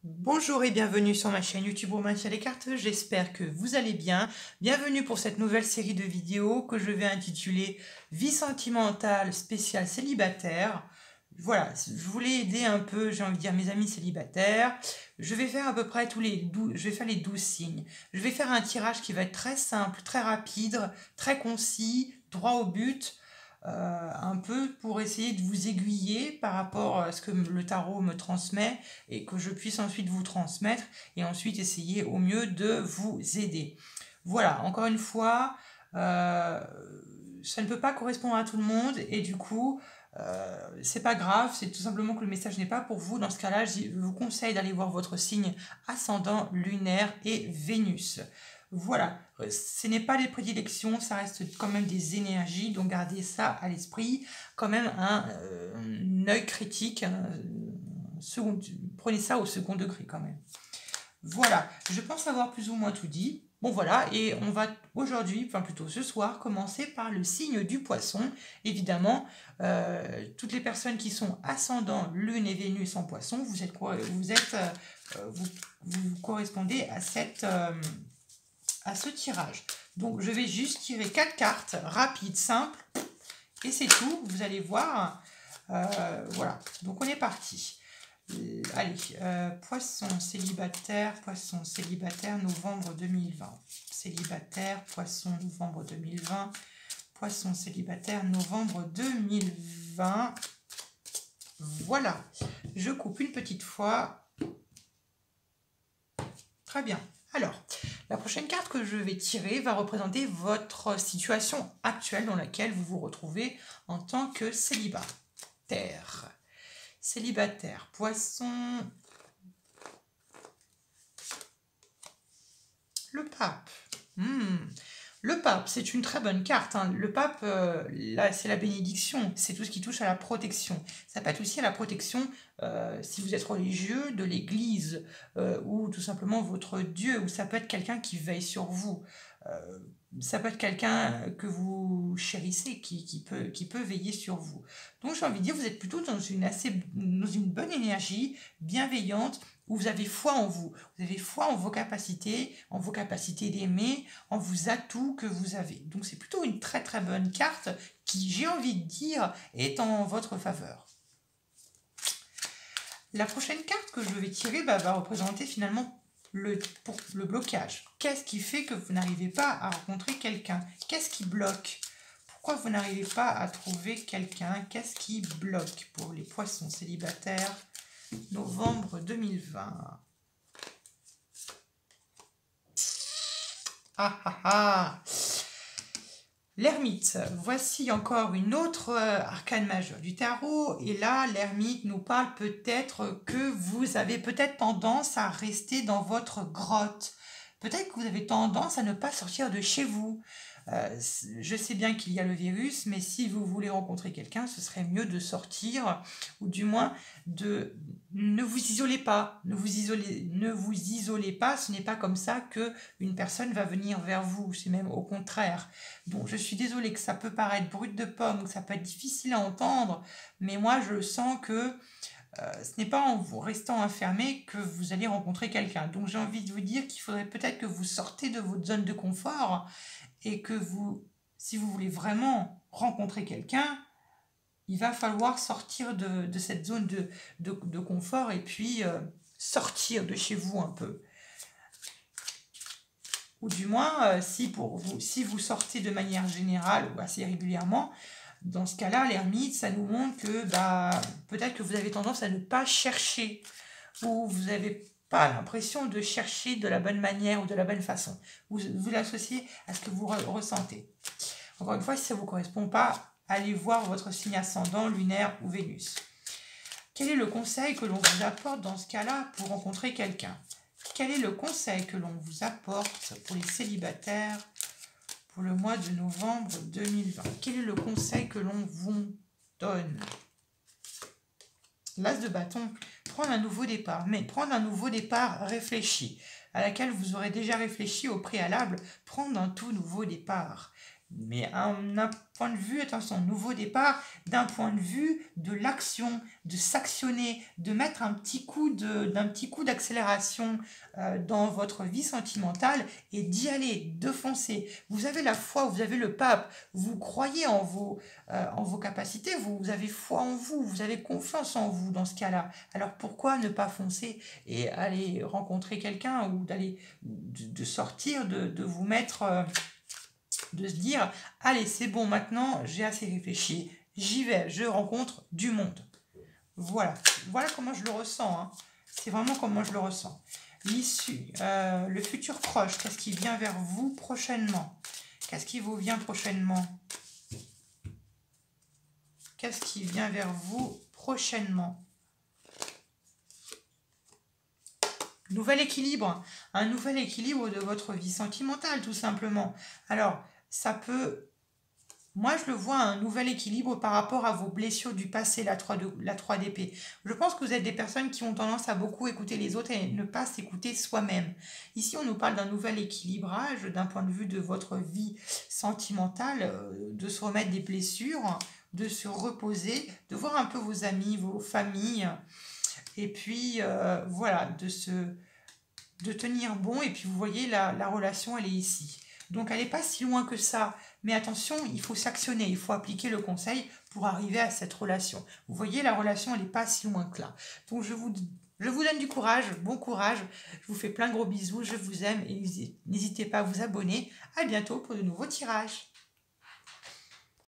Bonjour et bienvenue sur ma chaîne YouTube Romancia les cartes, j'espère que vous allez bien. Bienvenue pour cette nouvelle série de vidéos que je vais intituler Vie sentimentale spéciale célibataire. Voilà, je voulais aider un peu, j'ai envie de dire, mes amis célibataires. Je vais faire à peu près je vais faire les 12 signes. Je vais faire un tirage qui va être très simple, très rapide, très concis, droit au but. Un peu pour essayer de vous aiguiller par rapport à ce que le tarot me transmet et que je puisse ensuite vous transmettre et ensuite essayer au mieux de vous aider. Voilà, encore une fois, ça ne peut pas correspondre à tout le monde et du coup, c'est pas grave, c'est tout simplement que le message n'est pas pour vous. Dans ce cas-là, je vous conseille d'aller voir votre signe ascendant, lunaire et Vénus. Voilà, ce n'est pas des prédilections, ça reste quand même des énergies, donc gardez ça à l'esprit, quand même un œil critique, prenez ça au second degré quand même. Voilà, je pense avoir plus ou moins tout dit. Bon voilà, et on va aujourd'hui, enfin plutôt ce soir, commencer par le signe du poisson. Évidemment, toutes les personnes qui sont ascendant Lune et Vénus en poisson, vous correspondez à ce tirage. Donc je vais juste tirer 4 cartes rapides, simples, et c'est tout. Vous allez voir. Voilà, donc on est parti. Allez, poisson célibataire, novembre 2020. Célibataire, poisson, novembre 2020. Poisson célibataire, novembre 2020. Voilà, je coupe une petite fois. Très bien. Alors, la prochaine carte que je vais tirer va représenter votre situation actuelle dans laquelle vous vous retrouvez en tant que célibataire. Célibataire, poisson, le pape. Le pape, c'est une très bonne carte. Hein. Le pape, là, c'est la bénédiction. C'est tout ce qui touche à la protection. Ça peut être aussi à la protection, si vous êtes religieux, de l'Église, ou tout simplement votre Dieu, ou ça peut être quelqu'un qui veille sur vous. Ça peut être quelqu'un que vous chérissez, qui peut veiller sur vous. Donc j'ai envie de dire, vous êtes plutôt dans une bonne énergie, bienveillante, où vous avez foi en vous. Vous avez foi en vos capacités d'aimer, en vos atouts que vous avez. Donc c'est plutôt une très très bonne carte qui, j'ai envie de dire, est en votre faveur. La prochaine carte que je vais tirer va représenter finalement le blocage. Qu'est-ce qui fait que vous n'arrivez pas à rencontrer quelqu'un? Qu'est-ce qui bloque? Pourquoi vous n'arrivez pas à trouver quelqu'un? Qu'est-ce qui bloque pour les poissons célibataires novembre 2020? Ah ah ah! L'ermite, voici encore une autre arcane majeure du tarot. Et là, l'ermite nous parle peut-être que vous avez peut-être tendance à rester dans votre grotte. Peut-être que vous avez tendance à ne pas sortir de chez vous. Je sais bien qu'il y a le virus, mais si vous voulez rencontrer quelqu'un, ce serait mieux de sortir, ou du moins ne vous isolez pas. Ne vous isolez pas, ce n'est pas comme ça qu'une personne va venir vers vous, c'est même au contraire. Donc je suis désolée que ça peut paraître brut de pomme, que ça peut être difficile à entendre, mais moi je sens que ce n'est pas en vous restant enfermé que vous allez rencontrer quelqu'un. Donc j'ai envie de vous dire qu'il faudrait peut-être que vous sortez de votre zone de confort et que si vous voulez vraiment rencontrer quelqu'un, il va falloir sortir de cette zone de confort et puis sortir de chez vous un peu. Ou du moins, si vous sortez de manière générale ou assez régulièrement, dans ce cas-là, l'ermite, ça nous montre que peut-être que vous avez tendance à ne pas chercher, ou vous n'avez pas l'impression de chercher de la bonne manière ou de la bonne façon. Vous l'associez à ce que vous ressentez. Encore une fois, si ça ne vous correspond pas, allez voir votre signe ascendant, lunaire ou Vénus. Quel est le conseil que l'on vous apporte dans ce cas-là pour rencontrer quelqu'un? Quel est le conseil que l'on vous apporte pour les célibataires pour le mois de novembre 2020? Quel est le conseil que l'on vous donne? L'as de bâton, prendre un nouveau départ, mais prendre un nouveau départ réfléchi, à laquelle vous aurez déjà réfléchi au préalable, prendre un tout nouveau départ. mais un point de vue, attention, nouveau départ, d'un point de vue de l'action, de s'actionner, de mettre un petit coup d'accélération dans votre vie sentimentale et d'y aller, de foncer. Vous avez la foi, vous avez le pape, vous croyez en vos capacités, vous avez foi en vous, vous avez confiance en vous dans ce cas-là. Alors pourquoi ne pas foncer et aller rencontrer quelqu'un ou de sortir, de vous mettre... de se dire, allez, c'est bon, maintenant, j'ai assez réfléchi, j'y vais, je rencontre du monde. Voilà, voilà comment je le ressens, hein. C'est vraiment comment je le ressens. L'issue, le futur proche, qu'est-ce qui vient vers vous prochainement? Qu'est-ce qui vous vient prochainement? Qu'est-ce qui vient vers vous prochainement? Nouvel équilibre, un nouvel équilibre de votre vie sentimentale, tout simplement. Alors, ça peut... Moi, je le vois, un nouvel équilibre par rapport à vos blessures du passé, la 3 d'épée. Je pense que vous êtes des personnes qui ont tendance à beaucoup écouter les autres et ne pas s'écouter soi-même. Ici, on nous parle d'un nouvel équilibrage d'un point de vue de votre vie sentimentale, de se remettre des blessures, de se reposer, de voir un peu vos amis, vos familles, et puis voilà, de tenir bon. Et puis vous voyez, la relation, elle est ici. Donc elle n'est pas si loin que ça. Mais attention, il faut s'actionner, il faut appliquer le conseil pour arriver à cette relation. Vous voyez, la relation, elle n'est pas si loin que là. Donc je vous donne du courage, bon courage. Je vous fais plein de gros bisous, je vous aime et n'hésitez pas à vous abonner. À bientôt pour de nouveaux tirages.